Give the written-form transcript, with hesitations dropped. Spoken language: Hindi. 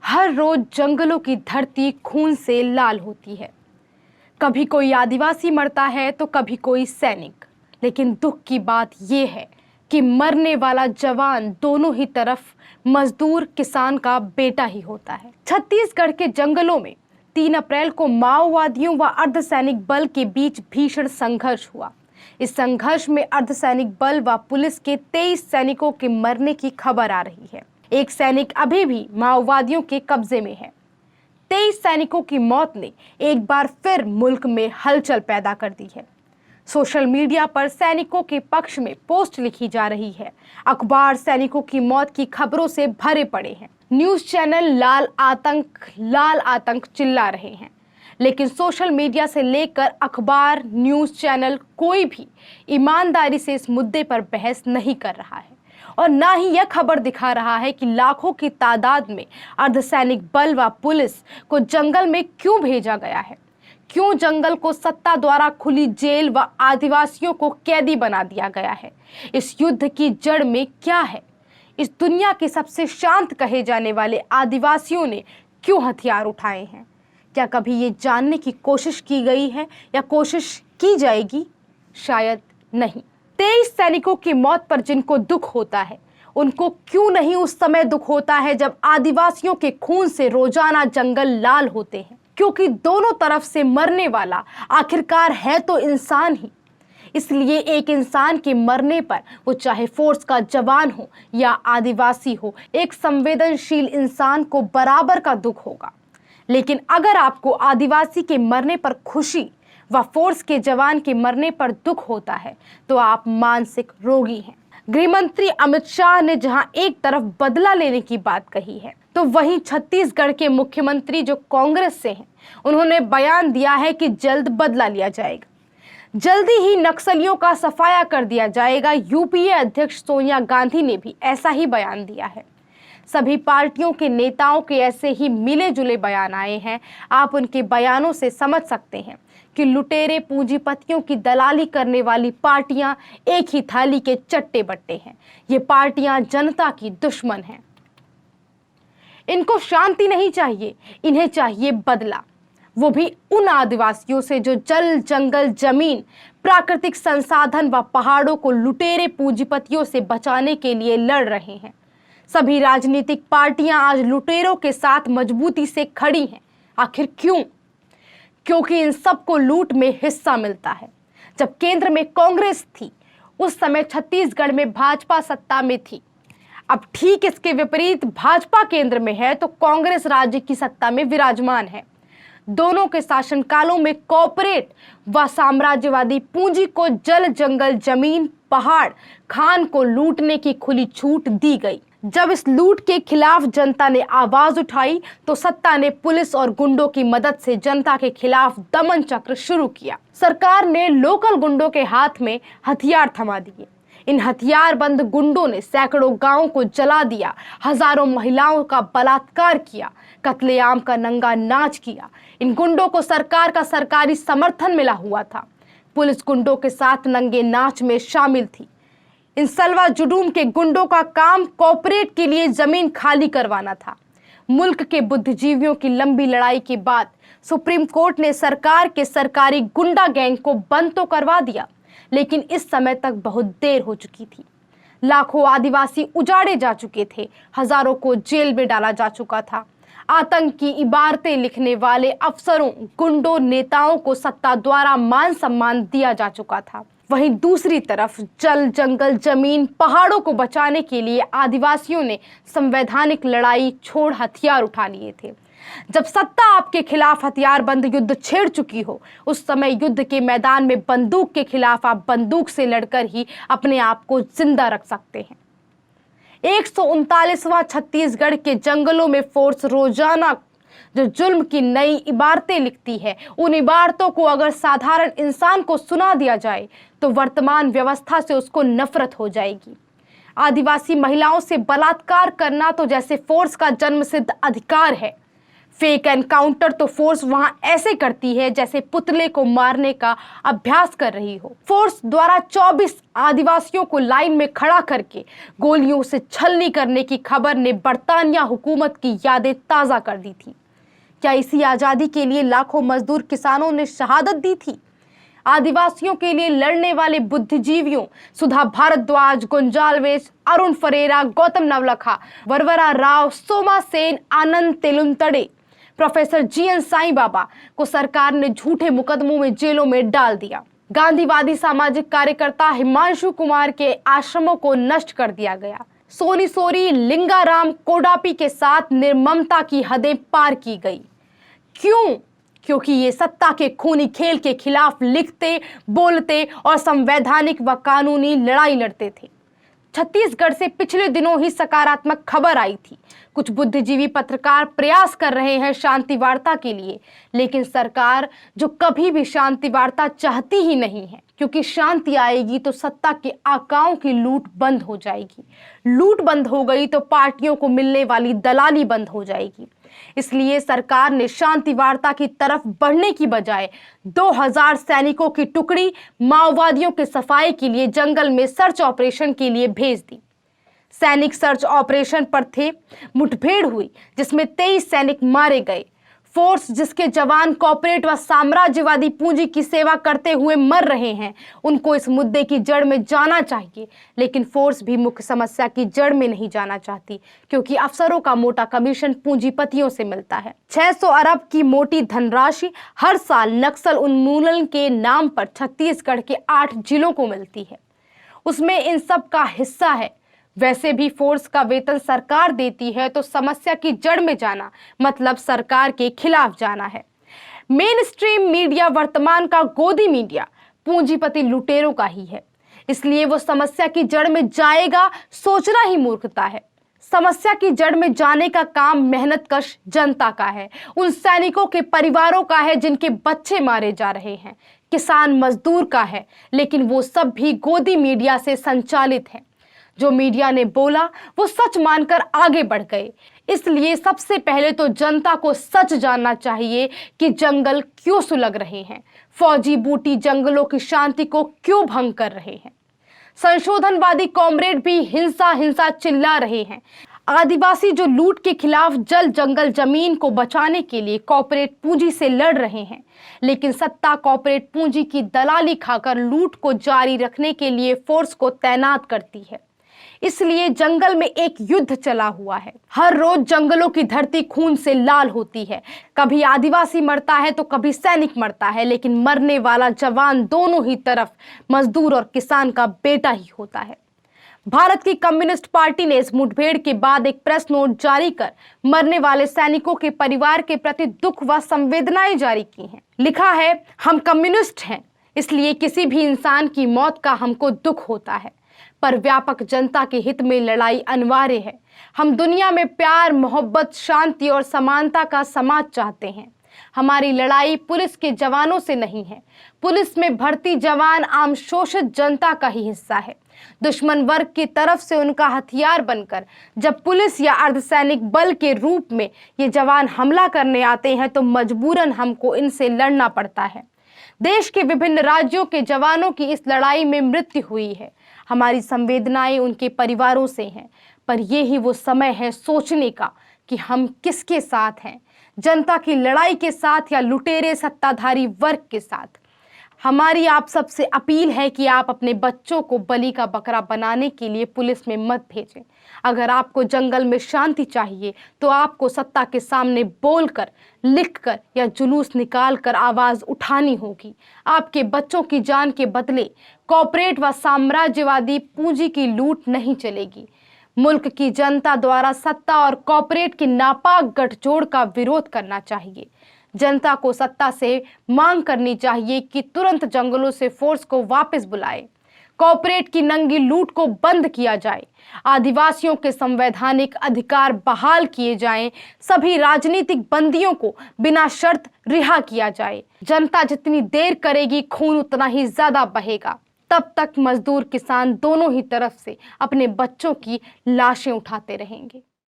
हर रोज जंगलों की धरती खून से लाल होती है। कभी कोई आदिवासी मरता है तो कभी कोई सैनिक। लेकिन दुख की बात यह है कि मरने वाला जवान दोनों ही तरफ मजदूर किसान का बेटा ही होता है। छत्तीसगढ़ के जंगलों में 3 अप्रैल को माओवादियों व अर्धसैनिक बल के बीच भीषण संघर्ष हुआ। इस संघर्ष में अर्धसैनिक बल व पुलिस के 23 सैनिकों के मरने की खबर आ रही है। एक सैनिक अभी भी माओवादियों के कब्जे में है। 23 सैनिकों की मौत ने एक बार फिर मुल्क में हलचल पैदा कर दी है। सोशल मीडिया पर सैनिकों के पक्ष में पोस्ट लिखी जा रही है। अखबार सैनिकों की मौत की खबरों से भरे पड़े हैं। न्यूज चैनल लाल आतंक चिल्ला रहे हैं। लेकिन सोशल मीडिया से लेकर अखबार, न्यूज चैनल कोई भी ईमानदारी से इस मुद्दे पर बहस नहीं कर रहा है और ना ही यह खबर दिखा रहा है कि लाखों की तादाद में अर्धसैनिक बल व पुलिस को जंगल में क्यों भेजा गया है। क्यों जंगल को सत्ता द्वारा खुली जेल व आदिवासियों को कैदी बना दिया गया है। इस युद्ध की जड़ में क्या है। इस दुनिया के सबसे शांत कहे जाने वाले आदिवासियों ने क्यों हथियार उठाए हैं। क्या कभी ये जानने की कोशिश की गई है या कोशिश की जाएगी? शायद नहीं। 23 सैनिकों की मौत पर जिनको दुख होता है, उनको क्यों नहीं उस समय दुख होता है जब आदिवासियों के खून से रोजाना जंगल लाल होते हैं। क्योंकि दोनों तरफ से मरने वाला आखिरकार है तो इंसान ही। इसलिए एक इंसान के मरने पर, वो चाहे फोर्स का जवान हो या आदिवासी हो, एक संवेदनशील इंसान को बराबर का दुख होगा। लेकिन अगर आपको आदिवासी के मरने पर खुशी व फोर्स के जवान के मरने पर दुख होता है तो आप मानसिक रोगी हैं। गृह मंत्री अमित शाह ने जहां एक तरफ बदला लेने की बात कही है, तो वहीं छत्तीसगढ़ के मुख्यमंत्री जो कांग्रेस से हैं, उन्होंने बयान दिया है कि जल्द बदला लिया जाएगा। जल्दी ही नक्सलियों का सफाया कर दिया जाएगा। यूपीए अध्यक्ष सोनिया गांधी ने भी ऐसा ही बयान दिया है। सभी पार्टियों के नेताओं के ऐसे ही मिले जुले बयान आए हैं। आप उनके बयानों से समझ सकते हैं कि लुटेरे पूंजीपतियों की दलाली करने वाली पार्टियां एक ही थाली के चट्टे बट्टे हैं। ये पार्टियां जनता की दुश्मन हैं। इनको शांति नहीं चाहिए, इन्हें चाहिए बदला। वो भी उन आदिवासियों से जो जल, जंगल, जमीन, प्राकृतिक संसाधन व पहाड़ों को लुटेरे पूंजीपतियों से बचाने के लिए लड़ रहे हैं। सभी राजनीतिक पार्टियां आज लुटेरों के साथ मजबूती से खड़ी हैं। आखिर क्यों? क्योंकि इन सबको लूट में हिस्सा मिलता है। जब केंद्र में कांग्रेस थी, उस समय छत्तीसगढ़ में भाजपा सत्ता में थी। अब ठीक इसके विपरीत भाजपा केंद्र में है तो कांग्रेस राज्य की सत्ता में विराजमान है। दोनों के शासनकालों में कॉर्पोरेट व साम्राज्यवादी पूंजी को जल, जंगल, जमीन, पहाड़, खान को लूटने की खुली छूट दी गई। जब इस लूट के खिलाफ जनता ने आवाज उठाई तो सत्ता ने पुलिस और गुंडों की मदद से जनता के खिलाफ दमन चक्र शुरू किया। सरकार ने लोकल गुंडों के हाथ में हथियार थमा दिए। इन हथियारबंद गुंडों ने सैकड़ों गांवों को जला दिया, हजारों महिलाओं का बलात्कार किया, कत्लेआम का नंगा नाच किया। इन गुंडों को सरकार का सरकारी समर्थन मिला हुआ था। पुलिस गुंडों के साथ नंगे नाच में शामिल थी। इन सलवा जुडूम के गुंडों का काम कॉर्पोरेट के लिए जमीन खाली करवाना था। मुल्क के बुद्धिजीवियों की लंबी लड़ाई के बाद सुप्रीम कोर्ट ने सरकार के सरकारी गुंडा गैंग को बंद तो करवा दिया, लेकिन इस समय तक बहुत देर हो चुकी थी। लाखों आदिवासी उजाड़े जा चुके थे, हजारों को जेल में डाला जा चुका था। आतंक की इबारतें लिखने वाले अफसरों, गुंडों, नेताओं को सत्ता द्वारा मान सम्मान दिया जा चुका था। वहीं दूसरी तरफ जल, जंगल, जमीन, पहाड़ों को बचाने के लिए आदिवासियों ने संवैधानिक लड़ाई छोड़ हथियार उठा लिए थे। जब सत्ता आपके खिलाफ हथियारबंद युद्ध छेड़ चुकी हो, उस समय युद्ध के मैदान में बंदूक के खिलाफ आप बंदूक से लड़कर ही अपने आप को जिंदा रख सकते हैं। 139वां छत्तीसगढ़ के जंगलों में फोर्स रोजाना जो जुल्म की नई इबारतें लिखती है, उन इबारतों को अगर साधारण इंसान को सुना दिया जाए तो वर्तमान व्यवस्था से उसको नफरत हो जाएगी। आदिवासी महिलाओं से बलात्कार करना तो जैसे फोर्स का जन्मसिद्ध अधिकार है, फेक एनकाउंटर तो फोर्स वहां ऐसे करती है जैसे पुतले को मारने का अभ्यास कर रही हो। फोर्स द्वारा 24 आदिवासियों को लाइन में खड़ा करके गोलियों से छलनी करने की खबर ने बरतानिया हुकूमत की यादें ताजा कर दी थी। क्या इसी आजादी के लिए लाखों मजदूर किसानों ने शहादत दी थी? आदिवासियों के लिए लड़ने वाले बुद्धिजीवियों सुधा भारद्वाज, गुंजालवेस, अरुण फरेरा, गौतम नवलखा, वरवरा राव, सोमा सेन, आनंद तेलुंतड़े, प्रोफेसर जीएन साईं बाबा को सरकार ने झूठे मुकदमों में जेलों में डाल दिया। गांधीवादी सामाजिक कार्यकर्ता हिमांशु कुमार के आश्रमों को नष्ट कर दिया गया। सोनी सोरी, लिंगाराम कोडापी के साथ निर्ममता की हदें पार की गई। क्यों? क्योंकि ये सत्ता के खूनी खेल के खिलाफ लिखते, बोलते और संवैधानिक व कानूनी लड़ाई लड़ते थे। छत्तीसगढ़ से पिछले दिनों ही सकारात्मक खबर आई थी। कुछ बुद्धिजीवी पत्रकार प्रयास कर रहे हैं शांति वार्ता के लिए, लेकिन सरकार जो कभी भी शांति वार्ता चाहती ही नहीं है, क्योंकि शांति आएगी तो सत्ता के आकाओं की लूट बंद हो जाएगी। लूट बंद हो गई तो पार्टियों को मिलने वाली दलाली बंद हो जाएगी। इसलिए सरकार ने शांति वार्ता की तरफ बढ़ने की बजाय 2000 सैनिकों की टुकड़ी माओवादियों के सफाई के लिए जंगल में सर्च ऑपरेशन के लिए भेज दी। सैनिक सर्च ऑपरेशन पर थे, मुठभेड़ हुई जिसमें 23 सैनिक मारे गए। फोर्स जिसके जवान कॉर्पोरेट व साम्राज्यवादी पूंजी की सेवा करते हुए मर रहे हैं, उनको इस मुद्दे की जड़ में जाना चाहिए। लेकिन फोर्स भी मुख्य समस्या की जड़ में नहीं जाना चाहती, क्योंकि अफसरों का मोटा कमीशन पूंजीपतियों से मिलता है। 600 अरब की मोटी धनराशि हर साल नक्सल उन्मूलन के नाम पर छत्तीसगढ़ के 8 जिलों को मिलती है, उसमें इन सब का हिस्सा है। वैसे भी फोर्स का वेतन सरकार देती है, तो समस्या की जड़ में जाना मतलब सरकार के खिलाफ जाना है। मेन स्ट्रीम मीडिया वर्तमान का गोदी मीडिया पूंजीपति लुटेरों का ही है, इसलिए वो समस्या की जड़ में जाएगा सोचना ही मूर्खता है। समस्या की जड़ में जाने का काम मेहनतकश जनता का है, उन सैनिकों के परिवारों का है जिनके बच्चे मारे जा रहे हैं, किसान मजदूर का है, लेकिन वो सब भी गोदी मीडिया से संचालित है। जो मीडिया ने बोला वो सच मानकर आगे बढ़ गए। इसलिए सबसे पहले तो जनता को सच जानना चाहिए कि जंगल क्यों सुलग रहे हैं, फौजी बूटी जंगलों की शांति को क्यों भंग कर रहे हैं। संशोधनवादी कॉमरेड भी हिंसा हिंसा चिल्ला रहे हैं। आदिवासी जो लूट के खिलाफ जल जंगल जमीन को बचाने के लिए कॉर्पोरेट पूंजी से लड़ रहे हैं, लेकिन सत्ता कॉर्पोरेट पूंजी की दलाली खाकर लूट को जारी रखने के लिए फोर्स को तैनात करती है। इसलिए जंगल में एक युद्ध चला हुआ है। हर रोज जंगलों की धरती खून से लाल होती है। कभी आदिवासी मरता है तो कभी सैनिक मरता है, लेकिन मरने वाला जवान दोनों ही तरफ मजदूर और किसान का बेटा ही होता है। भारत की कम्युनिस्ट पार्टी ने इस मुठभेड़ के बाद एक प्रेस नोट जारी कर मरने वाले सैनिकों के परिवार के प्रति दुख व संवेदनाएं जारी की हैं। लिखा है, हम कम्युनिस्ट हैं, इसलिए किसी भी इंसान की मौत का हमको दुख होता है, पर व्यापक जनता के हित में लड़ाई अनिवार्य है। हम दुनिया में प्यार, मोहब्बत, शांति और समानता का समाज चाहते हैं। हमारी लड़ाई पुलिस के जवानों से नहीं है। पुलिस में भर्ती जवान आम शोषित जनता का ही हिस्सा है। दुश्मन वर्ग की तरफ से उनका हथियार बनकर जब पुलिस या अर्धसैनिक बल के रूप में ये जवान हमला करने आते हैं, तो मजबूरन हमको इनसे लड़ना पड़ता है। देश के विभिन्न राज्यों के जवानों की इस लड़ाई में मृत्यु हुई है। हमारी संवेदनाएं उनके परिवारों से हैं, पर यह ही वो समय है सोचने का कि हम किसके साथ हैं, जनता की लड़ाई के साथ या लुटेरे सत्ताधारी वर्ग के साथ। हमारी आप सबसे अपील है कि आप अपने बच्चों को बलि का बकरा बनाने के लिए पुलिस में मत भेजें। अगर आपको जंगल में शांति चाहिए तो आपको सत्ता के सामने बोलकर, लिखकर या जुलूस निकालकर आवाज उठानी होगी। आपके बच्चों की जान के बदले कॉर्पोरेट व साम्राज्यवादी पूंजी की लूट नहीं चलेगी। मुल्क की जनता द्वारा सत्ता और कॉर्पोरेट की नापाक गठजोड़ का विरोध करना चाहिए। जनता को सत्ता से मांग करनी चाहिए कि तुरंत जंगलों से फोर्स को वापस बुलाए, कॉर्पोरेट की नंगी लूट को बंद किया जाए, आदिवासियों के संवैधानिक अधिकार बहाल किए जाएं, सभी राजनीतिक बंदियों को बिना शर्त रिहा किया जाए। जनता जितनी देर करेगी खून उतना ही ज्यादा बहेगा। तब तक मजदूर किसान दोनों ही तरफ से अपने बच्चों की लाशें उठाते रहेंगे।